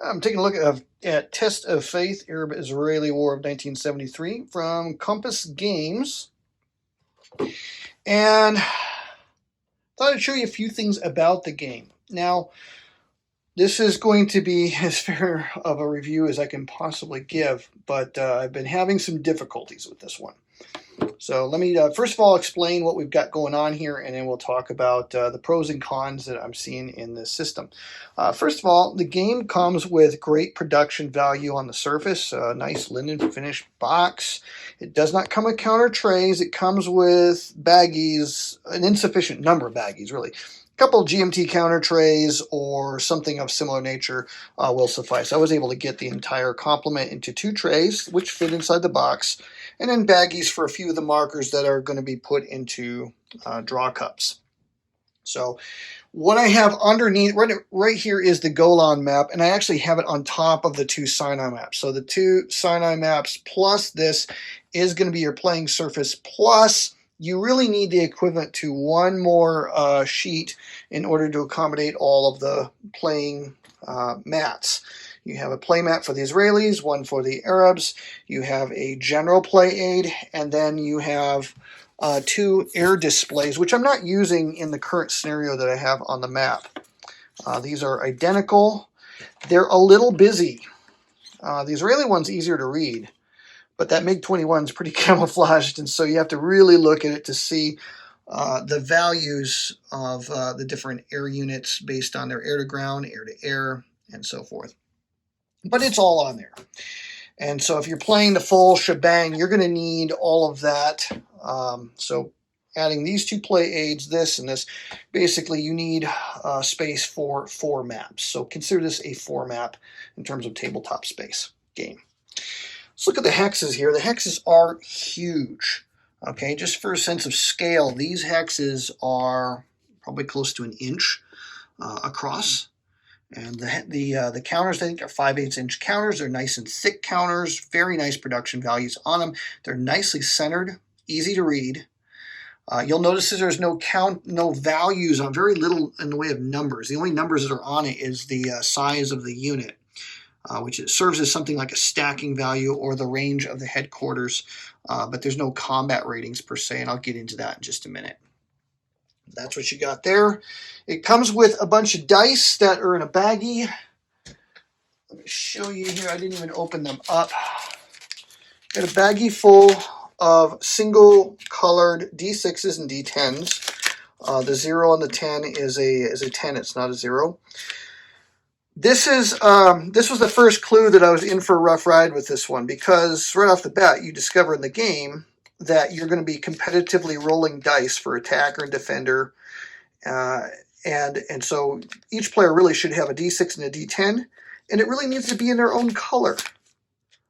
I'm taking a look at Test of Faith, Arab-Israeli War of 1973 from Compass Games. And thought I'd show you a few things about the game. Now, this is going to be as fair of a review as I can possibly give, but I've been having some difficulties with this one. So let me first of all explain what we've got going on here, and then we'll talk about the pros and cons that I'm seeing in this system. First of all, the game comes with great production value on the surface, a nice linen finished box. It does not come with counter trays. It comes with baggies, an insufficient number of baggies, really. A couple of GMT counter trays or something of similar nature will suffice. I was able to get the entire complement into 2 trays, which fit inside the box, and then baggies for a few of the markers that are going to be put into draw cups. So what I have underneath, right here is the Golan map, and I actually have it on top of the 2 Sinai maps. So the 2 Sinai maps plus this is going to be your playing surface, plus you really need the equivalent to 1 more sheet in order to accommodate all of the playing mats. You have a play mat for the Israelis, 1 for the Arabs. You have a general play aid, and then you have 2 air displays, which I'm not using in the current scenario that I have on the map. These are identical. They're a little busy. The Israeli one's easier to read, but that MiG-21 is pretty camouflaged, and so you have to really look at it to see the values of the different air units based on their air-to-ground, air-to-air, and so forth. But it's all on there. And so if you're playing the full shebang, you're going to need all of that. So adding these 2 play aids, this and this, basically you need space for 4 maps. So consider this a 4 map in terms of tabletop space game. Let's look at the hexes here. The hexes are huge. Okay, just for a sense of scale, these hexes are probably close to 1 inch across. And the counters, I think, are 5/8 inch counters. They're nice and thick counters, very nice production values on them. They're nicely centered, easy to read. You'll notice that there's no values on, very little in the way of numbers. The only numbers that are on it is the size of the unit, which it serves as something like a stacking value or the range of the headquarters. But there's no combat ratings per se, and I'll get into that in just a minute. That's what you got there. It comes with a bunch of dice that are in a baggie. Let me show you here. I didn't even open them up. Got a baggie full of single colored D6s and D10s. The 0 on the 10 is a 10. It's not a 0. This was the first clue that I was in for a rough ride with this one, because right off the bat you discover in the game that you're going to be competitively rolling dice for attacker and defender, and so each player really should have a D6 and a D10, and it really needs to be in their own color.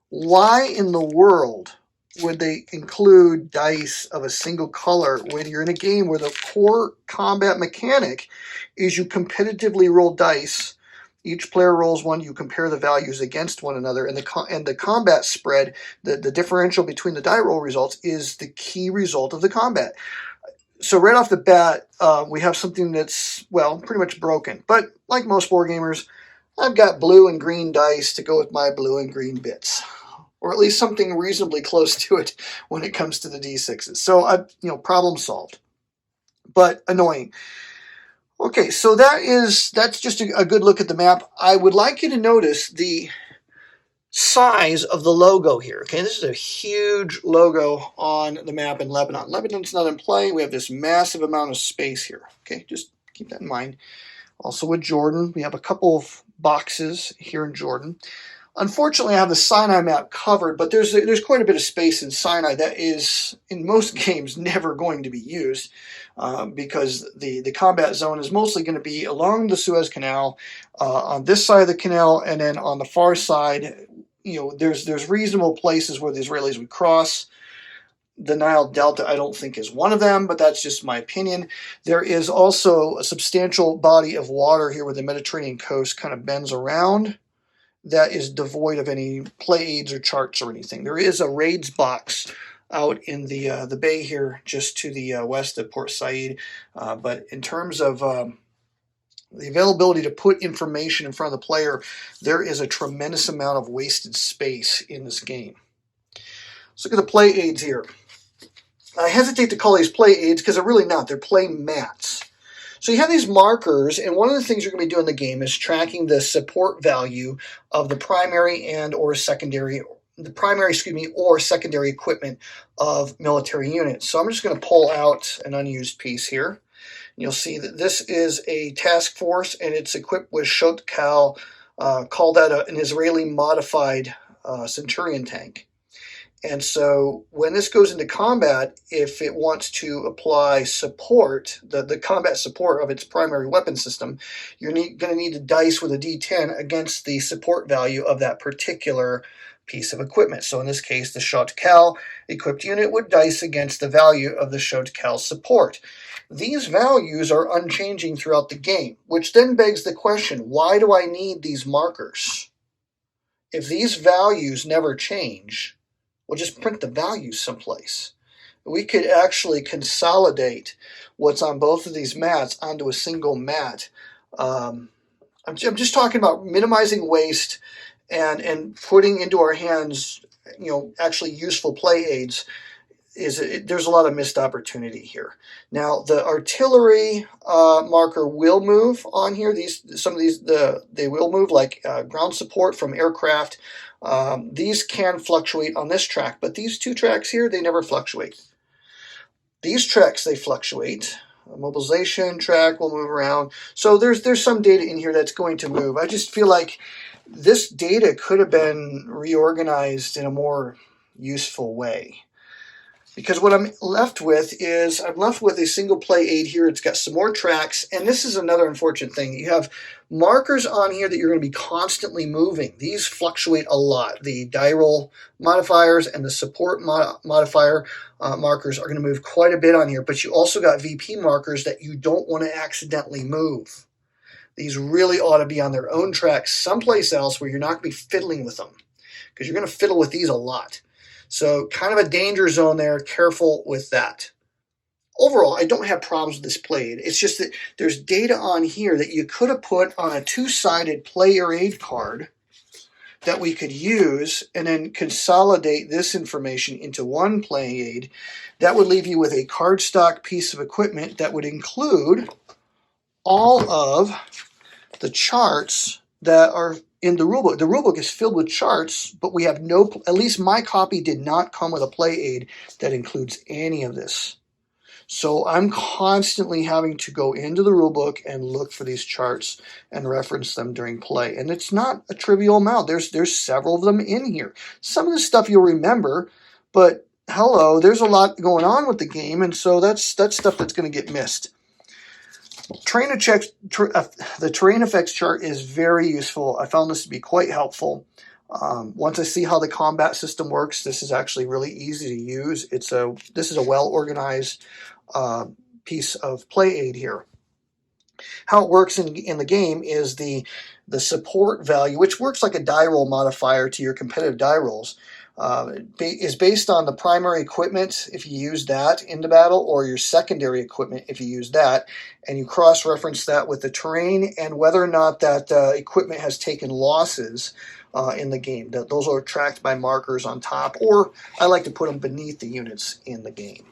Why in the world would they include dice of a single color when you're in a game where the core combat mechanic is you competitively roll dice? Each player rolls 1. You compare the values against one another, and the combat spread, the differential between the die roll results, is the key result of the combat. So right off the bat, we have something that's, well, pretty much broken. But like most board gamers, I've got blue and green dice to go with my blue and green bits, or at least something reasonably close to it when it comes to the D6s. So problem solved, but annoying. Okay, so that's just a good look at the map. I would like you to notice the size of the logo here. Okay, this is a huge logo on the map in Lebanon. Lebanon's not in play. We have this massive amount of space here. Okay, just keep that in mind. Also with Jordan, we have a couple of boxes here in Jordan. Unfortunately, I have the Sinai map covered, but there's quite a bit of space in Sinai that is, in most games, never going to be used because the combat zone is mostly going to be along the Suez Canal, on this side of the canal, and then on the far side, there's reasonable places where the Israelis would cross. The Nile Delta, I don't think, is one of them, but that's just my opinion. There is also a substantial body of water here where the Mediterranean coast kind of bends around that is devoid of any play aids or charts or anything. There is a raids box out in the bay here, just to the west of Port Said. But in terms of the availability to put information in front of the player, there is a tremendous amount of wasted space in this game. Let's look at the play aids here. I hesitate to call these play aids because they're really not. They're play mats. So you have these markers, and one of the things you're going to be doing in the game is tracking the support value of the primary or secondary equipment of military units. So I'm just going to pull out an unused piece here. You'll see that this is a task force, and it's equipped with Shotcal, called that an Israeli modified Centurion tank. And so when this goes into combat, if it wants to apply support, the combat support of its primary weapon system, you're going to need to dice with a D10 against the support value of that particular piece of equipment. So in this case, the Shotcal equipped unit would dice against the value of the Shotcal support. These values are unchanging throughout the game, which then begs the question, why do I need these markers? If these values never change, we'll just print the values someplace. We could actually consolidate what's on both of these mats onto a single mat. I'm just talking about minimizing waste and putting into our hands, actually useful play aids. There's a lot of missed opportunity here. Now, the artillery marker will move on here. Some of these they will move, like ground support from aircraft. These can fluctuate on this track, but these two tracks here, they never fluctuate. These tracks, they fluctuate. A mobilization track will move around. So there's some data in here that's going to move. I just feel like this data could have been reorganized in a more useful way. Because what I'm left with is, I'm left with a single play aid here. It's got some more tracks, and this is another unfortunate thing. You have markers on here that you're going to be constantly moving. These fluctuate a lot. The die roll modifiers and the support modifier markers are going to move quite a bit on here, but you also got VP markers that you don't want to accidentally move. These really ought to be on their own tracks someplace else where you're not going to be fiddling with them, because you're going to fiddle with these a lot. So kind of a danger zone there. Careful with that. Overall, I don't have problems with this play aid. It's just that there's data on here that you could have put on a two-sided player aid card that we could use and then consolidate this information into one play aid. That would leave you with a cardstock piece of equipment that would include all of the charts that are in the rulebook. The rulebook is filled with charts, but we have at least my copy did not come with a play aid that includes any of this. So I'm constantly having to go into the rulebook and look for these charts and reference them during play. And it's not a trivial amount. There's several of them in here. Some of the stuff you'll remember, but hello, there's a lot going on with the game, and so that's stuff that's going to get missed. The terrain effects chart is very useful. I found this to be quite helpful. Once I see how the combat system works, this is actually really easy to use. This is a well-organized piece of play aid here. How it works in the game is the support value, which works like a die roll modifier to your competitive die rolls, is based on the primary equipment if you use that in the battle, or your secondary equipment if you use that, and you cross-reference that with the terrain and whether or not that equipment has taken losses in the game. Those are tracked by markers on top, or I like to put them beneath the units in the game.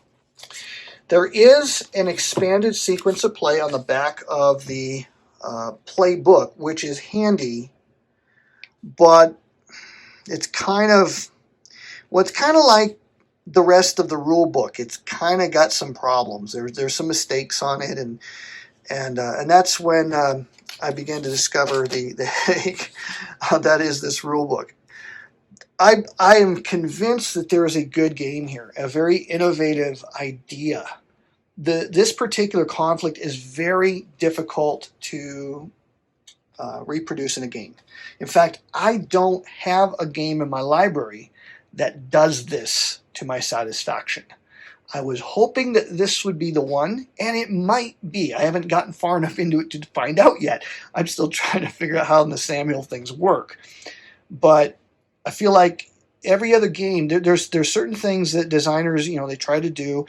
There is an expanded sequence of play on the back of the playbook, which is handy, but it's kind of like the rest of the rule book. It's kind of got some problems. There's some mistakes on it, and that's when I began to discover the headache that is this rule book. I am convinced that there is a good game here, a very innovative idea. This particular conflict is very difficult to reproduce in a game. In fact, I don't have a game in my library that does this to my satisfaction. I was hoping that this would be the one, and it might be. I haven't gotten far enough into it to find out yet. I'm still trying to figure out how the Samuel things work. But I feel like every other game, there's certain things that designers, they try to do,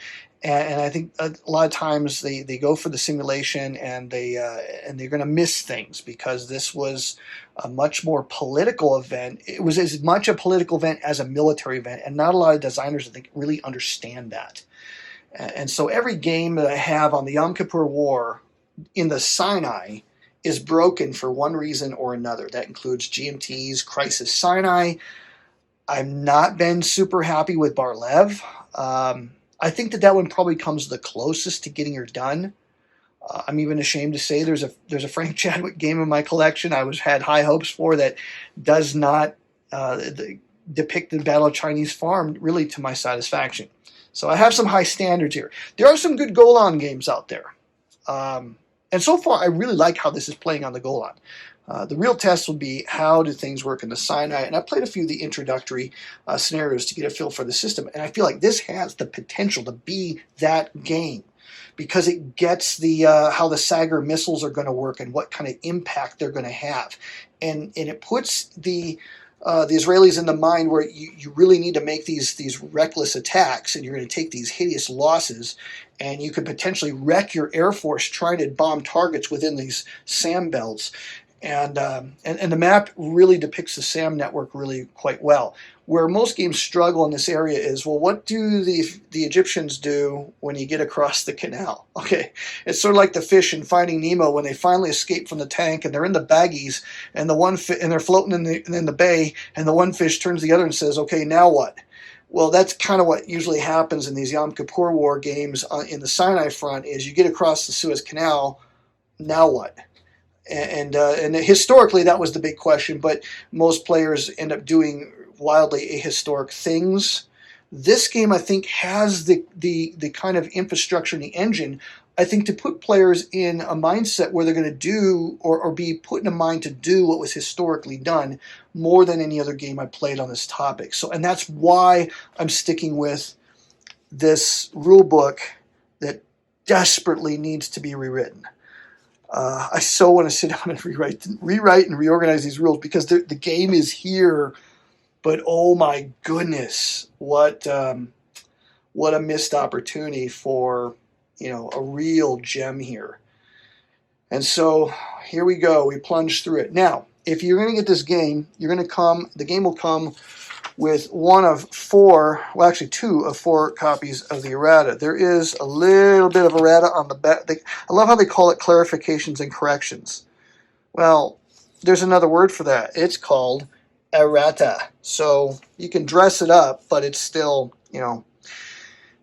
And I think a lot of times they go for the simulation, and they're going to miss things, because this was a much more political event. It was as much a political event as a military event, and not a lot of designers, I think, really understand that. And so every game that I have on the Yom Kippur War in the Sinai is broken for one reason or another. That includes GMT's Crisis Sinai. I've not been super happy with Bar-Lev. I think that one probably comes the closest to getting her done. I'm even ashamed to say there's a Frank Chadwick game in my collection I had high hopes for that does not depict the Battle of Chinese Farm really to my satisfaction. So I have some high standards here. There are some good Golan games out there. And so far, I really like how this is playing on the Golan. The real test will be, how do things work in the Sinai? And I played a few of the introductory scenarios to get a feel for the system. And I feel like this has the potential to be that game, because it gets the how the Sagar missiles are going to work and what kind of impact they're going to have. And it puts the Israelis in the mind where you really need to make these reckless attacks, and you're going to take these hideous losses, and you could potentially wreck your Air Force trying to bomb targets within these SAM belts. And the map really depicts the SAM network really quite well. Where most games struggle in this area is, well, what do the Egyptians do when you get across the canal? Okay, it's sort of like the fish in Finding Nemo when they finally escape from the tank and they're in the baggies, and and they're floating in the bay, and the one fish turns to the other and says, okay, now what? Well, that's kind of what usually happens in these Yom Kippur War games in the Sinai front, is you get across the Suez Canal, now what? And historically, that was the big question, but most players end up doing wildly ahistoric things. This game, I think, has the kind of infrastructure and the engine, I think, to put players in a mindset where they're going to do or be put in a mind to do what was historically done more than any other game I played on this topic. So, and that's why I'm sticking with this rule book that desperately needs to be rewritten. I so want to sit down and rewrite and reorganize these rules, because the game is here, but oh my goodness, what a missed opportunity for a real gem here. And so here we go. We plunge through it. Now, if you're going to get this game, the game will come with one of four, well, actually two of four copies of the Errata. There is a little bit of Errata on the back. I love how they call it clarifications and corrections. Well, there's another word for that. It's called Errata. So you can dress it up, but it's still,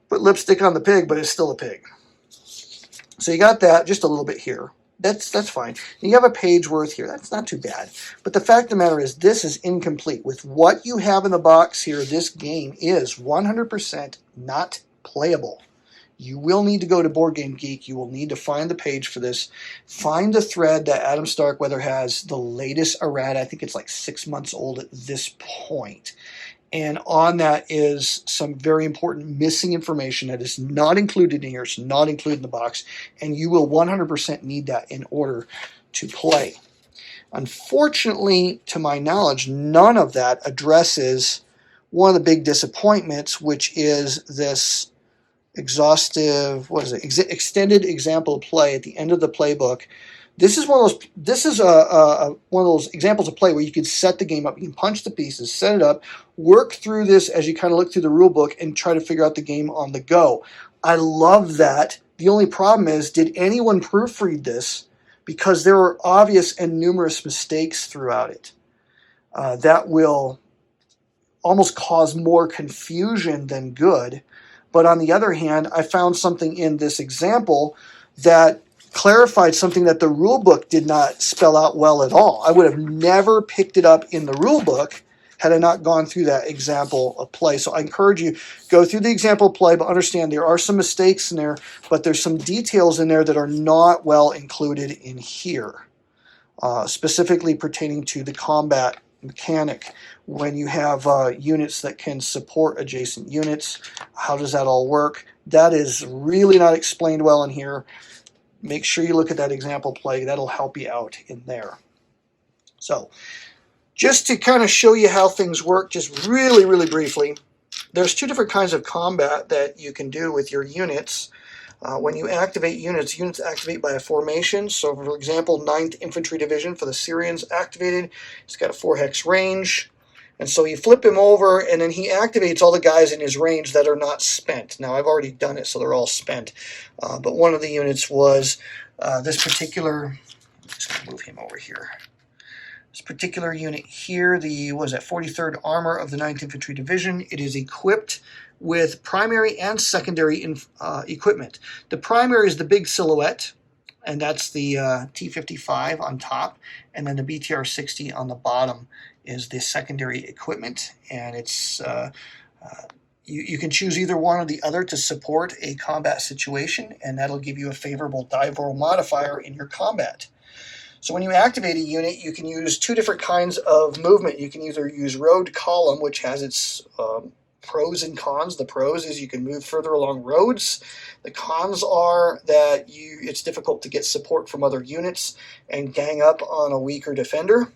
put lipstick on the pig, but it's still a pig. So you got that, just a little bit here. That's fine. You have a page worth here. That's not too bad. But the fact of the matter is, this is incomplete. With what you have in the box here, this game is 100% not playable. You will need to go to Board Game Geek. You will need to find the page for this. Find the thread that Adam Starkweather has, the latest Errata. I think it's like 6 months old at this point. And on that is some very important missing information that is not included in here. It's not included in the box. And you will 100% need that in order to play. Unfortunately, to my knowledge, none of that addresses one of the big disappointments, which is this exhaustive, extended example of play at the end of the playbook. This is one of those examples of play where you could set the game up. You can punch the pieces, set it up, work through this as you kind of look through the rule book and try to figure out the game on the go. I love that. The only problem is, did anyone proofread this? Because there are obvious and numerous mistakes throughout it. That will almost cause more confusion than good. But on the other hand, I found something in this example that clarified something that the rule book did not spell out well at all. I would have never picked it up in the rule book had I not gone through that example of play. So I encourage you, go through the example of play, but understand there are some mistakes in there, but there's some details in there that are not well included in here, specifically pertaining to the combat mechanic. When you have units that can support adjacent units, how does that all work? That is really not explained well in here. Make sure you look at that example play. That'll help you out in there. So, just to kind of show you how things work, just really, really briefly, There's two different kinds of combat that you can do with your units. When you activate units, units activate by a formation. So, for example, 9th Infantry Division for the Syrians activated. He's got a 4-hex range. And so you flip him over, and then he activates all the guys in his range that are not spent. Now, I've already done it, so they're all spent. But one of the units was this particular... I'm just going to move him over here. This particular unit here, the 43rd Armor of the 9th Infantry Division, it is equipped with primary and secondary equipment. The primary is the big silhouette, and that's the T-55 on top, and then the BTR-60 on the bottom is the secondary equipment, and it's you can choose either one or the other to support a combat situation, and that'll give you a favorable dive roll modifier in your combat. So when you activate a unit, you can use two different kinds of movement. You can either use road column, which has its pros and cons. The pros is you can move further along roads. The cons are that it's difficult to get support from other units and gang up on a weaker defender.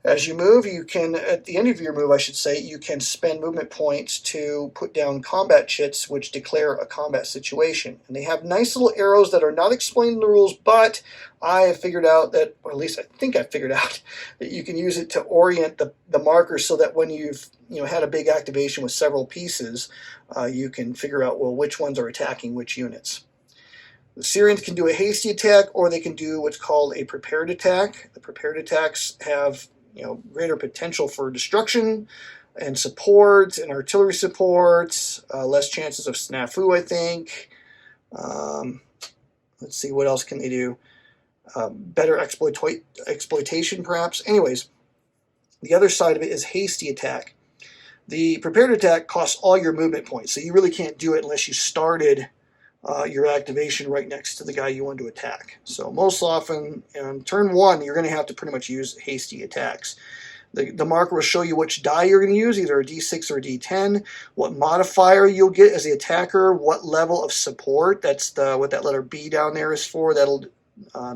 As you move, you can, at the end of your move, I should say, you can spend movement points to put down combat chits, which declare a combat situation. And they have nice little arrows that are not explained in the rules, but I have figured out that, or at least I think I figured out, that you can use it to orient the markers so that when you've had a big activation with several pieces, you can figure out, well, which ones are attacking which units. The Syrians can do a hasty attack, or they can do what's called a prepared attack. The prepared attacks have greater potential for destruction and support and artillery support, less chances of snafu, I think. Let's see, what else can they do? Better exploitation, perhaps. Anyways, the other side of it is hasty attack. The prepared attack costs all your movement points, so you really can't do it unless you started your activation right next to the guy you want to attack. So most often, on turn 1, you're going to have to pretty much use hasty attacks. The marker will show you which die you're going to use, either a D6 or a D10, what modifier you'll get as the attacker, what level of support, that's what that letter B down there is for. That'll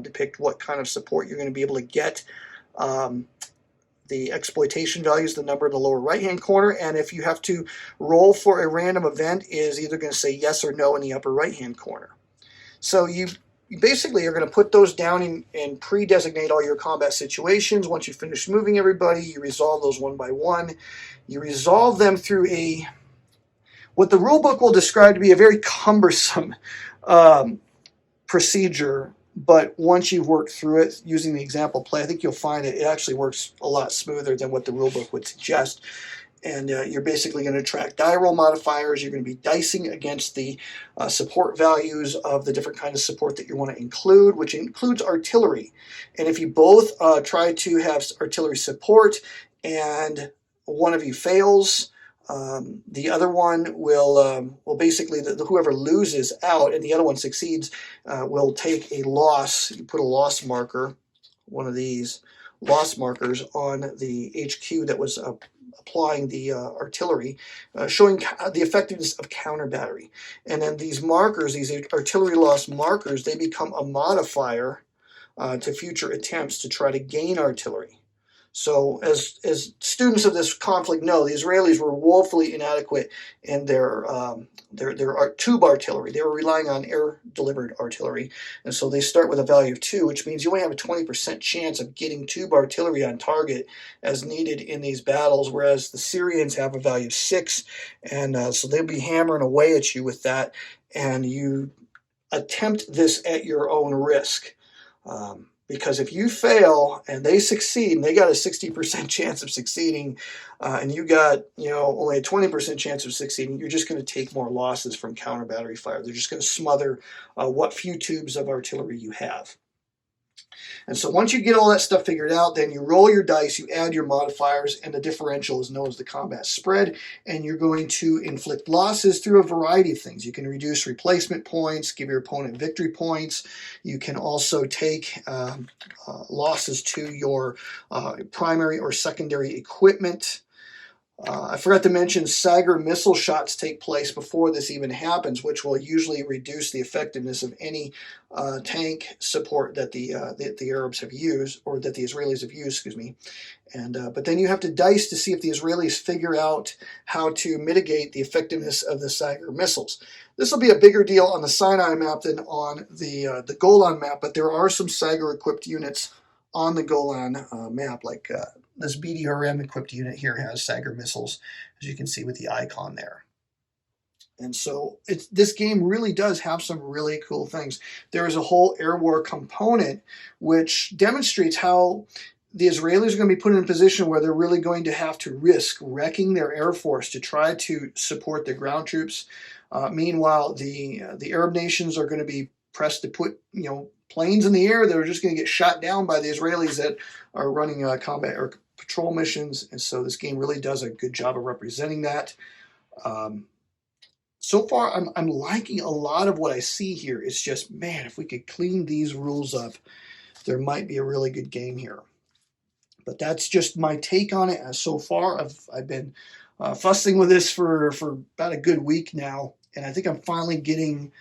depict what kind of support you're going to be able to get. The exploitation value is the number in the lower right-hand corner, and if you have to roll for a random event, is either going to say yes or no in the upper right-hand corner. So you basically are going to put those down and pre-designate all your combat situations. Once you finish moving everybody, you resolve those one by one. You resolve them through what the rulebook will describe to be a very cumbersome procedure. But once you've worked through it using the example play, I think you'll find that it actually works a lot smoother than what the rulebook would suggest. And you're basically going to track die roll modifiers. You're going to be dicing against the support values of the different kinds of support that you want to include, which includes artillery. And if you both try to have artillery support and one of you fails, the other one will basically, whoever loses out and the other one succeeds will take a loss. You put a loss marker, one of these loss markers, on the HQ that was applying the artillery, showing the effectiveness of counter battery. And then these markers, these artillery loss markers, they become a modifier to future attempts to try to gain artillery. So as students of this conflict know, the Israelis were woefully inadequate in their tube artillery. They were relying on air-delivered artillery, and so they start with a value of 2, which means you only have a 20% chance of getting tube artillery on target as needed in these battles, whereas the Syrians have a value of 6, and so they'll be hammering away at you with that, and you attempt this at your own risk. Because if you fail and they succeed, and they got a 60% chance of succeeding, and you got only a 20% chance of succeeding, you're just going to take more losses from counter battery fire. They're just going to smother what few tubes of artillery you have. And so once you get all that stuff figured out, then you roll your dice, you add your modifiers, and the differential is known as the combat spread, and you're going to inflict losses through a variety of things. You can reduce replacement points, give your opponent victory points. You can also take losses to your primary or secondary equipment. I forgot to mention Sagar missile shots take place before this even happens, which will usually reduce the effectiveness of any tank support that the Arabs have used, or that the Israelis have used, excuse me. And but then you have to dice to see if the Israelis figure out how to mitigate the effectiveness of the Sagar missiles. This will be a bigger deal on the Sinai map than on the Golan map, but there are some Sagar equipped units on the Golan map, like this BDRM equipped unit here has Sagar missiles, as you can see with the icon there. And so this game really does have some really cool things. There is a whole air war component which demonstrates how the Israelis are going to be put in a position where they're really going to have to risk wrecking their air force to try to support their ground troops. Meanwhile, the Arab nations are going to be pressed to put planes in the air that are just going to get shot down by the Israelis that are running combat or patrol missions. And so this game really does a good job of representing that. So far, I'm liking a lot of what I see here. It's just, man, if we could clean these rules up, there might be a really good game here. But that's just my take on it. So far, I've been fussing with this for about a good week now, and I think I'm finally getting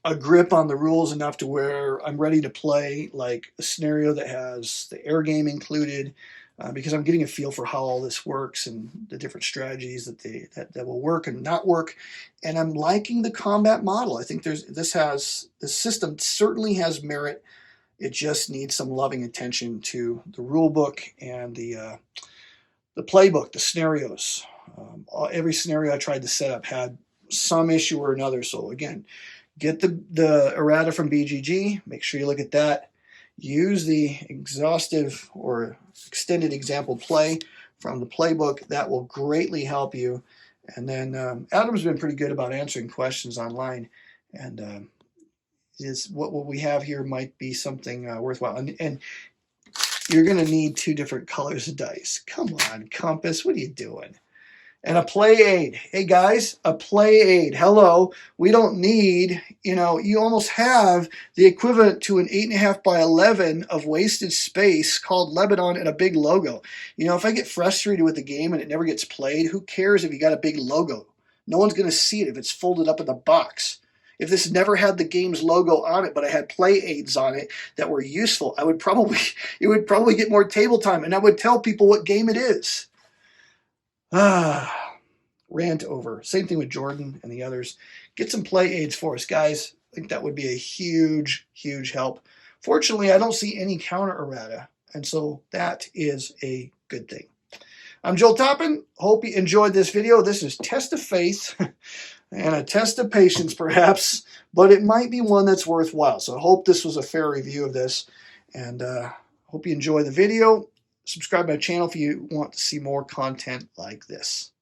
a grip on the rules enough to where I'm ready to play like a scenario that has the air game included, because I'm getting a feel for how all this works and the different strategies that will work and not work. And I'm liking the combat model. I think this system certainly has merit. It just needs some loving attention to the rule book and the playbook, the scenarios. Every scenario I tried to set up had some issue or another. So again, get the errata from BGG. Make sure you look at that. Use the exhaustive or extended example play from the playbook. That will greatly help you. And then Adam's been pretty good about answering questions online. And what we have here might be something worthwhile. And you're going to need 2 different colors of dice. Come on, Compass. What are you doing? And a play aid. Hey guys, a play aid. Hello. We don't need, you almost have the equivalent to an 8.5 by 11 of wasted space called Lebanon and a big logo. If I get frustrated with the game and it never gets played, who cares if you got a big logo? No one's going to see it if it's folded up in the box. If this never had the game's logo on it, but I had play aids on it that were useful, it would probably get more table time, and I would tell people what game it is. Rant over. Same thing with Jordan and the others. Get some play aids for us, guys. I think that would be a huge, huge help. Fortunately, I don't see any counter errata, and so that is a good thing. I'm Joel Toppin. Hope you enjoyed this video. This is test of faith and a test of patience, perhaps, but it might be one that's worthwhile. So I hope this was a fair review of this, and hope you enjoy the video. Subscribe to my channel if you want to see more content like this.